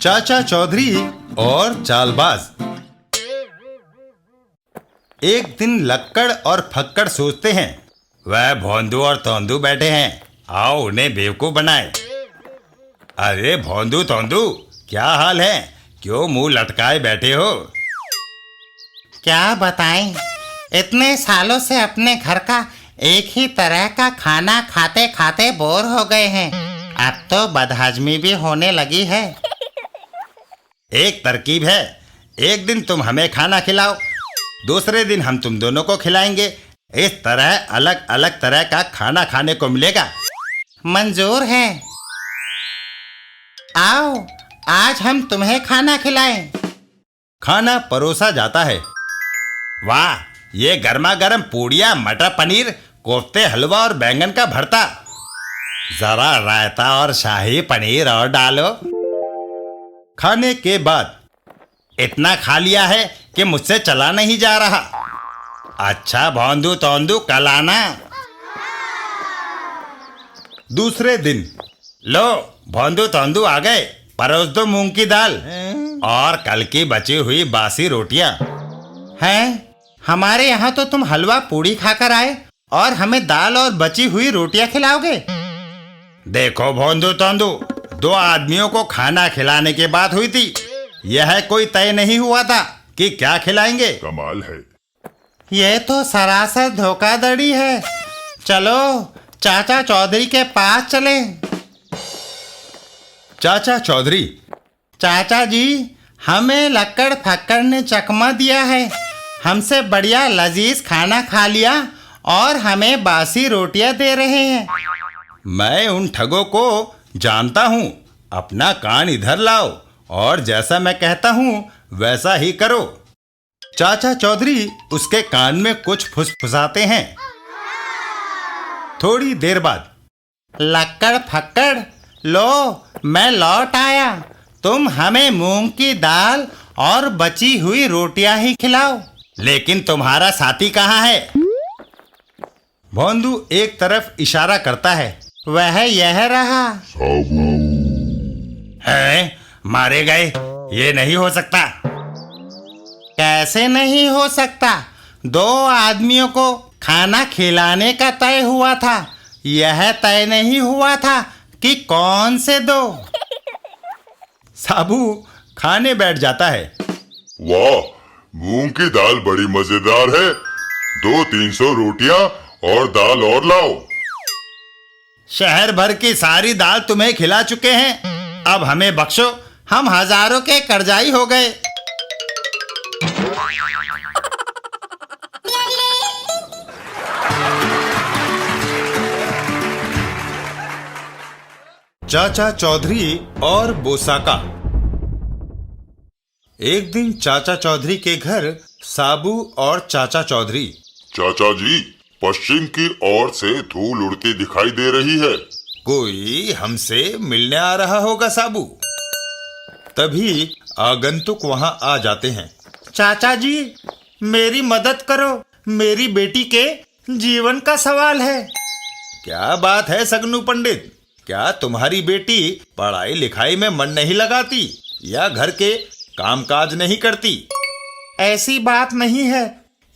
चाचा चौधरी और चालबाज। एक दिन लक्कड़ और फक्कड़ सोचते हैं, वह भोंदू और तोंदू बैठे हैं, आओ उन्हें बेवकूफ बनाए। अरे भोंदू तोंदू, क्या हाल है? क्यों मुंह लटकाए बैठे हो? क्या बताएं, इतने सालों से अपने घर का एक ही तरह का खाना खाते खाते बोर हो गए हैं। अब तो बदहजमी भी होने लगी है। एक तरकीब है, एक दिन तुम हमें खाना खिलाओ, दूसरे दिन हम तुम दोनों को खिलाएंगे। इस तरह अलग अलग तरह का खाना खाने को मिलेगा। मंजूर है। आओ आज हम तुम्हें खाना खिलाएं। खाना परोसा जाता है। वाह, ये गर्मा गर्म पूड़ियाँ, मटर पनीर, कोफ्ते, हलवा और बैंगन का भरता। जरा रायता और शाही पनीर और डालो। खाने के बाद इतना खा लिया है कि मुझसे चला नहीं जा रहा। अच्छा भोंदू तोंदू, कल आना। दूसरे दिन, लो भोंदू तोंदू आ गए, परोस दो मूंग की दाल और कल की बची हुई बासी रोटियां। हैं, हमारे यहाँ तो तुम हलवा पूड़ी खाकर आए और हमें दाल और बची हुई रोटियां खिलाओगे? देखो भोंदू तोंदू, दो आदमियों को खाना खिलाने की बात हुई थी। यह कोई तय नहीं हुआ था कि क्या खिलाएंगे। कमाल है। ये तो सरासर धोखाधड़ी है। चलो चाचा चौधरी के पास चले। चाचा चौधरी, चाचा जी, हमें लक्कड़ फक्कड़ ने चकमा दिया है। हमसे बढ़िया लजीज खाना खा लिया और हमें बासी रोटियां दे रहे हैं। मैं उन ठगों को जानता हूँ। अपना कान इधर लाओ और जैसा मैं कहता हूँ वैसा ही करो। चाचा चौधरी उसके कान में कुछ फुसफुसाते हैं। थोड़ी देर बाद, लक्कड़ फक्कड़, लो मैं लौट आया। तुम हमें मूंग की दाल और बची हुई रोटियां ही खिलाओ। लेकिन तुम्हारा साथी कहाँ है? भोंदू एक तरफ इशारा करता है। वह यह रहा। है, मारे गए? ये नहीं हो सकता। कैसे नहीं हो सकता? दो आदमियों को खाना खिलाने का तय हुआ था। यह तय नहीं हुआ था कि कौन से दो। साबू खाने बैठ जाता है। वाह, मूंग की दाल बड़ी मजेदार है। 200-300 रोटियां और दाल और लाओ। शहर भर की सारी दाल तुम्हें खिला चुके हैं, अब हमें बख्शो, हम हजारों के कर्जाई हो गए। चाचा चौधरी और बोसाका। एक दिन चाचा चौधरी के घर साबू और चाचा चौधरी। चाचा जी, पश्चिम की ओर से धूल उड़ती दिखाई दे रही है। कोई हमसे मिलने आ रहा होगा साबू। तभी आगंतुक वहां आ जाते हैं। चाचा जी, मेरी मदद करो, मेरी बेटी के जीवन का सवाल है। क्या बात है सगनू पंडित? क्या तुम्हारी बेटी पढ़ाई लिखाई में मन नहीं लगाती या घर के कामकाज नहीं करती? ऐसी बात नहीं है।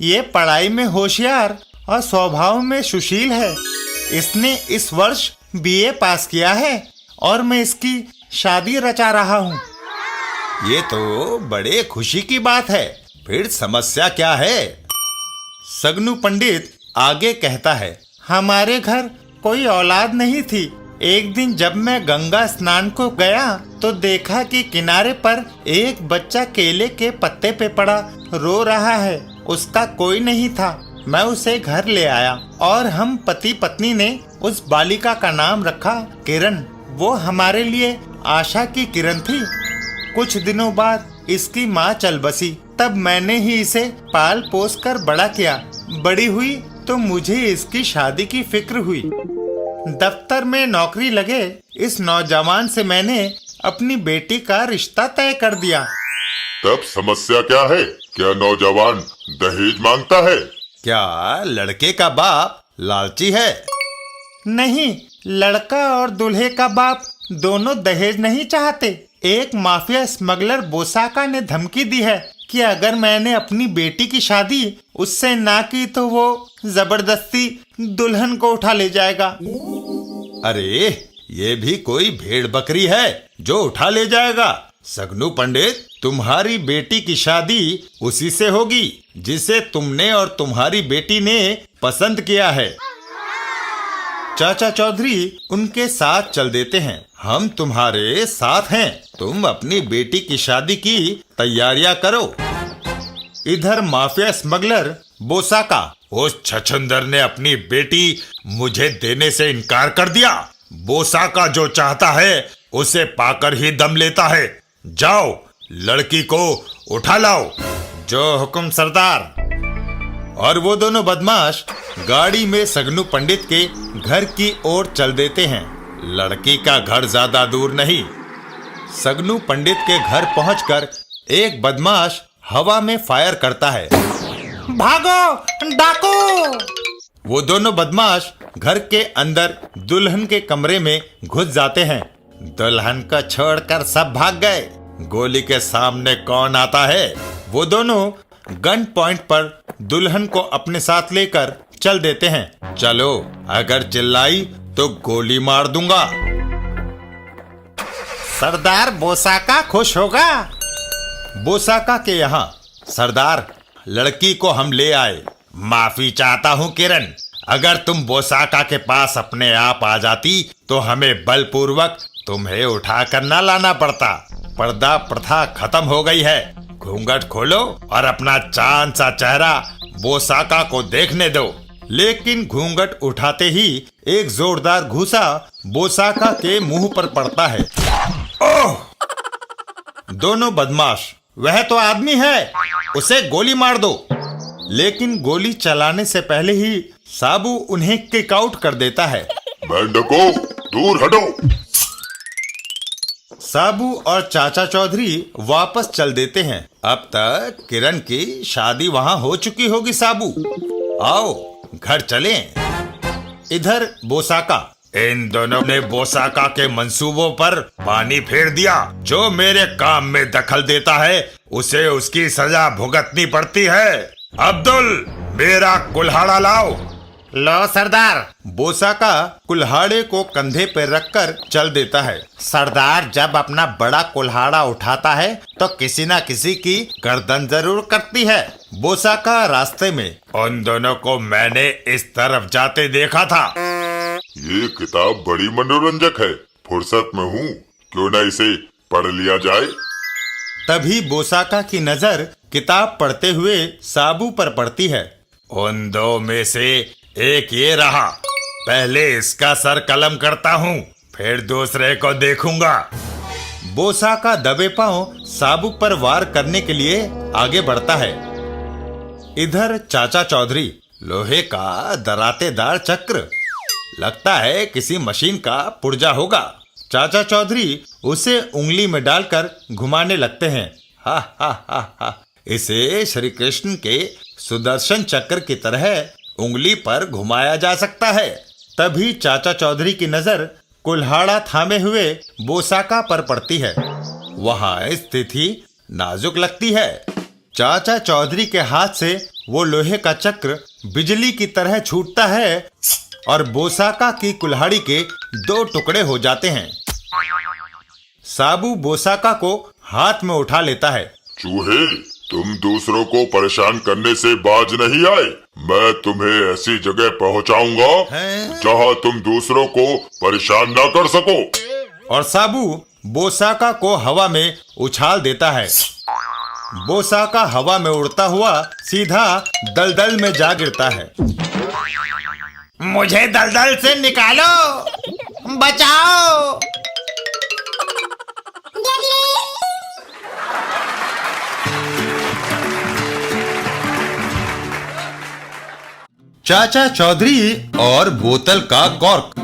ये पढ़ाई में होशियार और स्वभाव में सुशील है। इसने इस वर्ष बीए पास किया है और मैं इसकी शादी रचा रहा हूँ। ये तो बड़े खुशी की बात है। फिर समस्या क्या है? सगनू पंडित आगे कहता है। हमारे घर कोई औलाद नहीं थी। एक दिन जब मैं गंगा स्नान को गया तो देखा कि किनारे पर एक बच्चा केले के पत्ते पे पड़ा रो रहा है। उसका कोई नहीं था। मैं उसे घर ले आया और हम पति पत्नी ने उस बालिका का नाम रखा किरण। वो हमारे लिए आशा की किरण थी। कुछ दिनों बाद इसकी माँ चल बसी। तब मैंने ही इसे पाल पोस कर बड़ा किया। बड़ी हुई तो मुझे इसकी शादी की फिक्र हुई। दफ्तर में नौकरी लगे इस नौजवान से मैंने अपनी बेटी का रिश्ता तय कर दिया। तब समस्या क्या है? क्या नौजवान दहेज मांगता है? क्या लड़के का बाप लालची है? नहीं, लड़का और दूल्हे का बाप दोनों दहेज नहीं चाहते। एक माफिया स्मगलर बोसाका ने धमकी दी है कि अगर मैंने अपनी बेटी की शादी उससे ना की तो वो जबरदस्ती दुल्हन को उठा ले जाएगा। अरे ये भी कोई भेड़ बकरी है जो उठा ले जाएगा। सगनू पंडित, तुम्हारी बेटी की शादी उसी से होगी जिसे तुमने और तुम्हारी बेटी ने पसंद किया है। चाचा चौधरी उनके साथ चल देते हैं। हम तुम्हारे साथ हैं, तुम अपनी बेटी की शादी की तैयारियां करो। इधर माफिया स्मगलर बोसाका, उस छछूंदर ने अपनी बेटी मुझे देने से इनकार कर दिया। बोसाका जो चाहता है उसे पाकर ही दम लेता है। जाओ लड़की को उठा लाओ। जो हुक्म सरदार। और वो दोनों बदमाश गाड़ी में सगनू पंडित के घर की ओर चल देते हैं। लड़की का घर ज्यादा दूर नहीं। सगनू पंडित के घर पहुंचकर एक बदमाश हवा में फायर करता है। भागो डाकू! वो दोनों बदमाश घर के अंदर दुल्हन के कमरे में घुस जाते हैं। दुल्हन को छोड़कर सब भाग गए। गोली के सामने कौन आता है? वो दोनों गन पॉइंट पर दुल्हन को अपने साथ लेकर चल देते हैं। चलो, अगर चिल्लाई तो गोली मार दूंगा। सरदार बोसाका खुश होगा। बोसाका के यहाँ सरदार, लड़की को हम ले आए। माफी चाहता हूँ किरण, अगर तुम बोसाका के पास अपने आप आ जाती तो हमें बलपूर्वक तुम्हें उठा कर न लाना पड़ता। पर्दा प्रथा खत्म हो गई है। घूंघट खोलो और अपना चांद सा चेहरा बोसाका को देखने दो। लेकिन घूंघट उठाते ही एक जोरदार घूसा बोसाका के मुंह पर पड़ता है। ओह! दोनों बदमाश, वह तो आदमी है, उसे गोली मार दो। लेकिन गोली चलाने से पहले ही साबू उन्हें किक आउट कर देता है। मेंढको, दूर हटो। साबू और चाचा चौधरी वापस चल देते हैं। अब तक किरण की शादी वहां हो चुकी होगी। साबू, आओ घर चलें। इधर बोसाका, इन दोनों ने बोसाका के मंसूबों पर पानी फेर दिया। जो मेरे काम में दखल देता है उसे उसकी सजा भुगतनी पड़ती है। अब्दुल, मेरा कुल्हाड़ा लाओ। लो सरदार। बोसाका कुल्हाड़े को कंधे पर रखकर चल देता है। सरदार जब अपना बड़ा कुल्हाड़ा उठाता है तो किसी न किसी की गर्दन जरूर कटती है। बोसाका रास्ते में, उन दोनों को मैंने इस तरफ जाते देखा था। ये किताब बड़ी मनोरंजक है, फुर्सत में हूँ, क्यों न इसे पढ़ लिया जाए। तभी बोसाका की नजर किताब पढ़ते हुए साबू पर पड़ती है। उन दो में से एक ये रहा। पहले इसका सर कलम करता हूँ, फिर दूसरे को देखूंगा। बोसाका दबे पांव साबू पर वार करने के लिए आगे बढ़ता है। इधर चाचा चौधरी, लोहे का दरातेदार चक्र, लगता है किसी मशीन का पुर्जा होगा। चाचा चौधरी उसे उंगली में डालकर घुमाने लगते हैं। हा हा हा हा। इसे श्री कृष्ण के सुदर्शन चक्र की तरह उंगली पर घुमाया जा सकता है। तभी चाचा चौधरी की नजर कुल्हाड़ा थामे हुए बोसाका पर पड़ती है। वहां स्थिति नाजुक लगती है। चाचा चौधरी के हाथ से वो लोहे का चक्र बिजली की तरह छूटता है और बोसाका की कुल्हाड़ी के 2 टुकड़े हो जाते हैं। साबू बोसाका को हाथ में उठा लेता है। चूहे, तुम दूसरों को परेशान करने से बाज नहीं आए। मैं तुम्हें ऐसी जगह पहुंचाऊंगा जहां तुम दूसरों को परेशान ना कर सको। और साबू बोसाका को हवा में उछाल देता है। बोसाका हवा में उड़ता हुआ सीधा दलदल में जा गिरता है। मुझे दलदल से निकालो, बचाओ। चाचा चौधरी और बोतल का कॉर्क।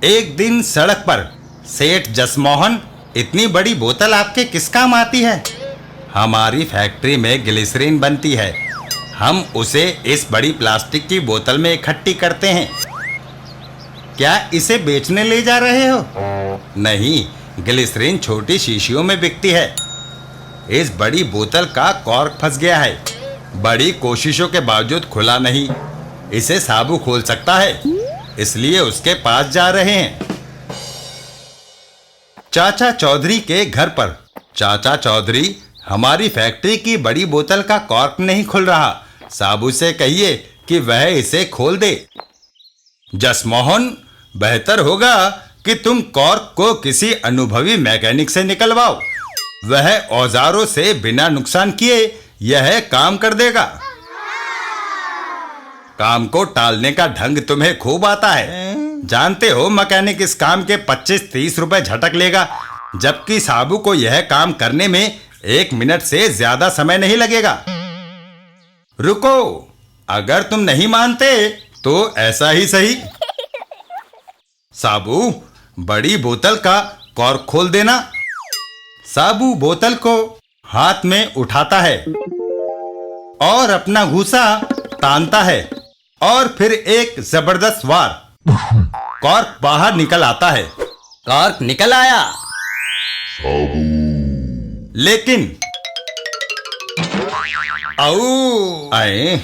एक दिन सड़क पर सेठ जसमोहन, इतनी बड़ी बोतल आपके किस काम आती है? हमारी फैक्ट्री में ग्लिसरीन बनती है, हम उसे इस बड़ी प्लास्टिक की बोतल में इकट्ठी करते हैं। क्या इसे बेचने ले जा रहे हो? नहीं, ग्लिसरीन छोटी शीशियों में बिकती है। इस बड़ी बोतल का कॉर्क फंस गया है। बड़ी कोशिशों के बावजूद खुला नहीं। इसे साबू खोल सकता है, इसलिए उसके पास जा रहे हैं। चाचा चौधरी के घर पर। चाचा चौधरी, हमारी फैक्ट्री की बड़ी बोतल का कॉर्क नहीं खुल रहा। साबू से कहिए कि वह इसे खोल दे। जसमोहन, बेहतर होगा कि तुम कॉर्क को किसी अनुभवी मैकेनिक से निकलवाओ। वह औजारों से बिना नुकसान किए यह काम कर देगा। काम को टालने का ढंग तुम्हें खूब आता है। जानते हो, मैकेनिक इस काम के 25-30 रुपए झटक लेगा, जबकि साबू को यह काम करने में 1 मिनट से ज्यादा समय नहीं लगेगा। रुको, अगर तुम नहीं मानते तो ऐसा ही सही। साबू, बड़ी बोतल का कॉर्क खोल देना। साबू बोतल को हाथ में उठाता है और अपना घूंसा तानता है और फिर एक जबरदस्त वार, कॉर्क बाहर निकल आता है। कॉर्क निकल आया, लेकिन आए